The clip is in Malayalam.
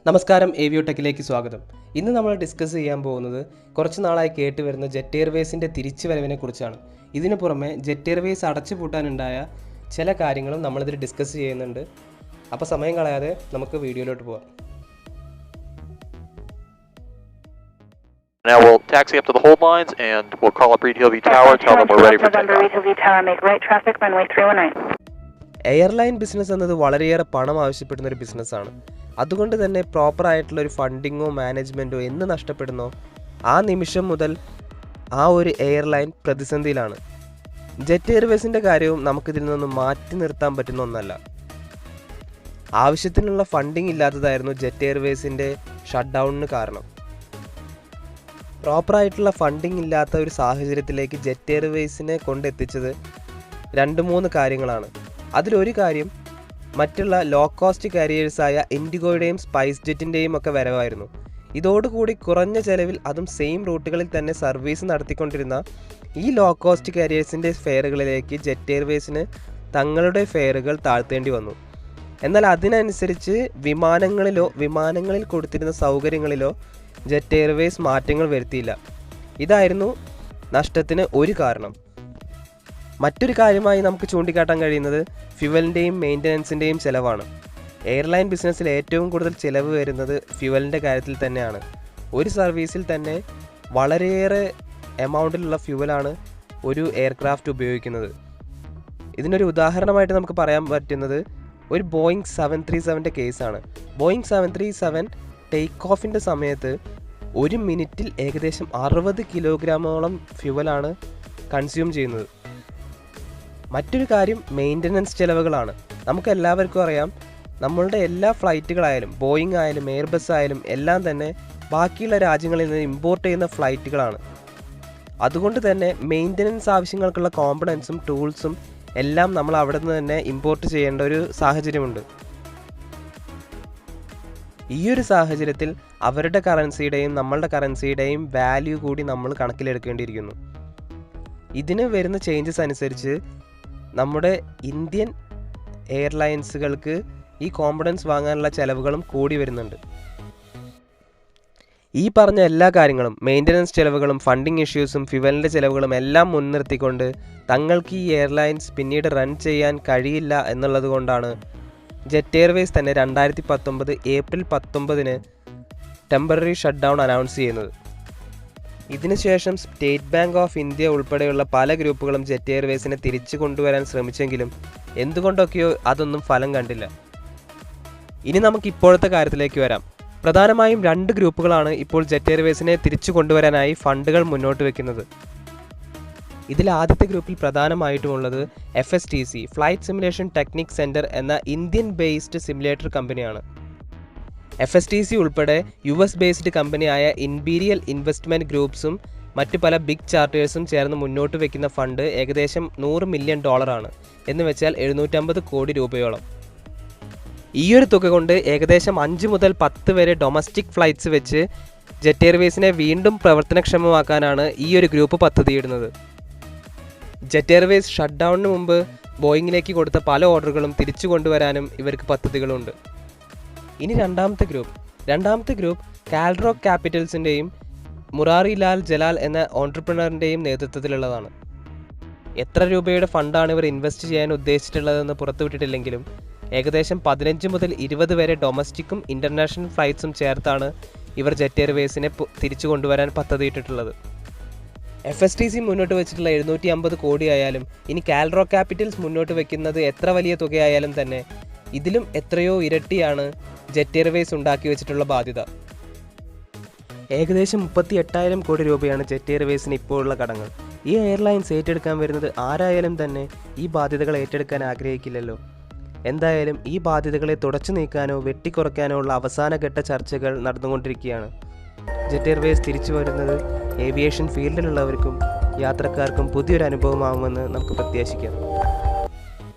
നമസ്കാരം, ഏവിയോടെക്കിലേക്ക് സ്വാഗതം. ഇന്ന് നമ്മൾ ഡിസ്കസ് ചെയ്യാൻ പോകുന്നത് കുറച്ച് നാളായി കേട്ടുവരുന്ന ജെറ്റ് എയർവേസിൻ്റെ തിരിച്ചുവരവിനെ കുറിച്ചാണ്. ഇതിനു പുറമെ ജെറ്റ് എയർവേസ് അടച്ചുപൂട്ടാനുണ്ടായ ചില കാര്യങ്ങളും നമ്മളിതിൽ ഡിസ്കസ് ചെയ്യുന്നുണ്ട്. അപ്പോൾ സമയം കളയാതെ നമുക്ക് വീഡിയോയിലോട്ട് പോകാം. Now we'll taxi up to the hold lines and we'll call up Reed Hillview Tower, tell them we're ready for takeoff. Reed Hillview Tower, make right traffic, runway 319. Airline business എന്നത് വളരെയേറെ പണം ആവശ്യപ്പെടുന്ന ഒരു ബിസിനസ്സാണ്. അതുകൊണ്ട് തന്നെ പ്രോപ്പറായിട്ടുള്ള ഒരു ഫണ്ടിങ്ങോ മാനേജ്മെൻറ്റോ എന്ന് നഷ്ടപ്പെടുന്നോ ആ നിമിഷം മുതൽ ആ ഒരു എയർലൈൻ പ്രതിസന്ധിയിലാണ്. ജെറ്റ് എയർവേസിൻ്റെ കാര്യവും നമുക്കിതിൽ നിന്നും മാറ്റി നിർത്താൻ പറ്റുന്ന ഒന്നല്ല. ആവശ്യത്തിനുള്ള ഫണ്ടിങ് ഇല്ലാത്തതായിരുന്നു ജെറ്റ് എയർവേസിൻ്റെ ഷട്ട് ഡൗണിന് കാരണം. പ്രോപ്പറായിട്ടുള്ള ഫണ്ടിങ് ഇല്ലാത്ത ഒരു സാഹചര്യത്തിലേക്ക് ജെറ്റ് എയർവേസിനെ കൊണ്ടെത്തിച്ചത് 2-3 കാര്യങ്ങളാണ്. അതിലൊരു കാര്യം മറ്റുള്ള ലോ കോസ്റ്റ് കാരിയേഴ്സായ ഇൻഡിഗോയുടെയും സ്പൈസ് ജെറ്റിൻ്റെയും ഒക്കെ വരവായിരുന്നു. ഇതോടുകൂടി കുറഞ്ഞ ചെലവിൽ അതും സെയിം റൂട്ടുകളിൽ തന്നെ സർവീസ് നടത്തിക്കൊണ്ടിരുന്ന ഈ ലോ കോസ്റ്റ് കാരിയേഴ്സിൻ്റെ ഫെയറുകളിലേക്ക് ജെറ്റ് എയർവേസിന് തങ്ങളുടെ ഫെയറുകൾ താഴ്ത്തേണ്ടി വന്നു. എന്നാൽ അതിനനുസരിച്ച് വിമാനങ്ങളിൽ കൊടുത്തിരുന്ന സൗകര്യങ്ങളിലോ ജെറ്റ് എയർവേസ് മാറ്റങ്ങൾ വരുത്തിയില്ല. ഇതായിരുന്നു നഷ്ടത്തിന് ഒരു കാരണം. മറ്റൊരു കാര്യമായി നമുക്ക് ചൂണ്ടിക്കാട്ടാൻ കഴിയുന്നത് ഫ്യുവലിൻ്റെയും മെയിൻ്റനൻസിൻ്റെയും ചിലവാണ്. എയർലൈൻ ബിസിനസ്സിൽ ഏറ്റവും കൂടുതൽ ചിലവ് വരുന്നത് ഫ്യുവലിൻ്റെ കാര്യത്തിൽ തന്നെയാണ്. ഒരു സർവീസിൽ തന്നെ വളരെയേറെ എമൗണ്ടിലുള്ള ഫ്യുവലാണ് ഒരു എയർക്രാഫ്റ്റ് ഉപയോഗിക്കുന്നത്. ഇതിനൊരു ഉദാഹരണമായിട്ട് നമുക്ക് പറയാൻ പറ്റുന്നത് ഒരു ബോയിങ് 737ൻ്റെ കേസാണ്. ബോയിങ് 737 ടേക്ക് ഓഫിൻ്റെ സമയത്ത് 1 മിനിറ്റിൽ ഏകദേശം 60 കിലോഗ്രാമോളം ഫ്യുവലാണ് കൺസ്യൂം ചെയ്യുന്നത്. മറ്റൊരു കാര്യം മെയിൻ്റനൻസ് ചിലവുകളാണ്. നമുക്കെല്ലാവർക്കും അറിയാം, നമ്മളുടെ എല്ലാ ഫ്ലൈറ്റുകളായാലും ബോയിങ് ആയാലും എയർബസ് ആയാലും എല്ലാം തന്നെ ബാക്കിയുള്ള രാജ്യങ്ങളിൽ നിന്ന് ഇമ്പോർട്ട് ചെയ്യുന്ന ഫ്ലൈറ്റുകളാണ്. അതുകൊണ്ട് തന്നെ മെയിൻ്റനൻസ് ആവശ്യങ്ങൾക്കുള്ള കോമ്പണൻസും ടൂൾസും എല്ലാം നമ്മൾ അവിടെ നിന്ന് തന്നെ ഇമ്പോർട്ട് ചെയ്യേണ്ട ഒരു സാഹചര്യമുണ്ട്. ഈ ഒരു സാഹചര്യത്തിൽ അവരുടെ കറൻസിയുടെയും നമ്മളുടെ കറൻസിയുടെയും വാല്യൂ കൂടി നമ്മൾ കണക്കിലെടുക്കേണ്ടിയിരിക്കുന്നു. ഇതിന് വരുന്ന ചേഞ്ചസ് അനുസരിച്ച് നമ്മുടെ ഇന്ത്യൻ എയർലൈൻസുകൾക്ക് ഈ കോമ്പണൻസ് വാങ്ങാനുള്ള ചിലവുകളും കൂടി വരുന്നുണ്ട്. ഈ പറഞ്ഞ എല്ലാ കാര്യങ്ങളും, മെയിൻ്റനൻസ് ചിലവുകളും ഫണ്ടിങ് ഇഷ്യൂസും ഫ്യുവലിൻ്റെ ചിലവുകളും എല്ലാം മുൻനിർത്തിക്കൊണ്ട് തങ്ങൾക്ക് ഈ എയർലൈൻസ് പിന്നീട് റൺ ചെയ്യാൻ കഴിയില്ല എന്നുള്ളത് കൊണ്ടാണ് ജെറ്റ് എയർവേസ് തന്നെ 2019 April 19 temporary shut down announce ചെയ്യുന്നത്. ഇതിനുശേഷം സ്റ്റേറ്റ് ബാങ്ക് ഓഫ് ഇന്ത്യ ഉൾപ്പെടെയുള്ള പല ഗ്രൂപ്പുകളും ജെറ്റ് എയർവേസിനെ തിരിച്ചു കൊണ്ടുവരാൻ ശ്രമിച്ചെങ്കിലും എന്തുകൊണ്ടൊക്കെയോ അതൊന്നും ഫലം കണ്ടില്ല. ഇനി നമുക്ക് ഇപ്പോഴത്തെ കാര്യത്തിലേക്ക് വരാം. പ്രധാനമായും 2 ഗ്രൂപ്പുകളാണ് ഇപ്പോൾ ജെറ്റ് എയർവേസിനെ തിരിച്ചു കൊണ്ടുവരാനായി ഫണ്ടുകൾ മുന്നോട്ട് വയ്ക്കുന്നത്. ഇതിൽ ആദ്യത്തെ ഗ്രൂപ്പിൽ പ്രധാനമായിട്ടുമുള്ളത് FSTC flight simulation technique centre എന്ന ഇന്ത്യൻ ബേസ്ഡ് സിമുലേറ്റർ കമ്പനിയാണ്. FSTC ഉൾപ്പെടെ US ബേസ്ഡ് കമ്പനിയായ ഇംപീരിയൽ ഇൻവെസ്റ്റ്മെൻറ്റ് ഗ്രൂപ്പ്സും മറ്റു പല ബിഗ് ചാർട്ടേഴ്സും ചേർന്ന് മുന്നോട്ട് വയ്ക്കുന്ന ഫണ്ട് ഏകദേശം $100 മില്യൺ എന്ന് വെച്ചാൽ 750 കോടി രൂപയോളം. ഈയൊരു തുക കൊണ്ട് ഏകദേശം 5 മുതൽ 10 വരെ ഡൊമസ്റ്റിക് ഫ്ലൈറ്റ്സ് വെച്ച് ജെറ്റ് എയർവേസിനെ വീണ്ടും പ്രവർത്തനക്ഷമമാക്കാനാണ് ഈ ഒരു ഗ്രൂപ്പ് പദ്ധതിയിടുന്നത്. ജെറ്റ് എയർവേസ് ഷട്ട് ഡൗണിന് മുമ്പ് ബോയിങ്ങിലേക്ക് കൊടുത്ത പല ഓർഡറുകളും തിരിച്ചു കൊണ്ടുവരാനും ഇവർക്ക് പദ്ധതികളുണ്ട്. ഇനി രണ്ടാമത്തെ ഗ്രൂപ്പ് കാൽറോക്ക് ക്യാപിറ്റൽസിൻ്റെയും മുറാറി ലാൽ ജലാൽ എന്ന ഓൺട്രപ്രണറിൻ്റെയും നേതൃത്വത്തിലുള്ളതാണ്. എത്ര രൂപയുടെ ഫണ്ടാണ് ഇവർ ഇൻവെസ്റ്റ് ചെയ്യാൻ ഉദ്ദേശിച്ചിട്ടുള്ളതെന്ന് പുറത്തുവിട്ടിട്ടില്ലെങ്കിലും ഏകദേശം 15 മുതൽ 20 വരെ ഡൊമസ്റ്റിക്കും ഇൻ്റർനാഷണൽ ഫ്ലൈറ്റ്സും ചേർത്താണ് ഇവർ ജെറ്റ് എയർവേസിനെ തിരിച്ചു കൊണ്ടുവരാൻ പദ്ധതിയിട്ടിട്ടുള്ളത്. FSTC മുന്നോട്ട് വെച്ചിട്ടുള്ള 750 കോടി ആയാലും ഇനി കാൽറോക്ക് ക്യാപിറ്റൽസ് മുന്നോട്ട് വയ്ക്കുന്നത് എത്ര വലിയ തുകയായാലും തന്നെ ഇതിലും എത്രയോ ഇരട്ടിയാണ് ജെറ്റ് എയർവേസ് ഉണ്ടാക്കി വെച്ചിട്ടുള്ള ബാധ്യത. ഏകദേശം 38,000 കോടി രൂപയാണ് ജെറ്റ് എയർവേസിന് ഇപ്പോഴുള്ള കടങ്ങൾ. ഈ എയർലൈൻസ് ഏറ്റെടുക്കാൻ വരുന്നത് ആരായാലും തന്നെ ഈ ബാധ്യതകൾ ഏറ്റെടുക്കാൻ ആഗ്രഹിക്കില്ലല്ലോ. എന്തായാലും ഈ ബാധ്യതകളെ തുടച്ചു നീക്കാനോ വെട്ടിക്കുറയ്ക്കാനോ ഉള്ള അവസാനഘട്ട ചർച്ചകൾ നടന്നുകൊണ്ടിരിക്കുകയാണ്. ജെറ്റ് എയർവേസ് തിരിച്ചു വരുന്നത് ഏവിയേഷൻ ഫീൽഡിലുള്ളവർക്കും യാത്രക്കാർക്കും പുതിയൊരു അനുഭവമാകുമെന്ന് നമുക്ക് പ്രത്യാശിക്കാം.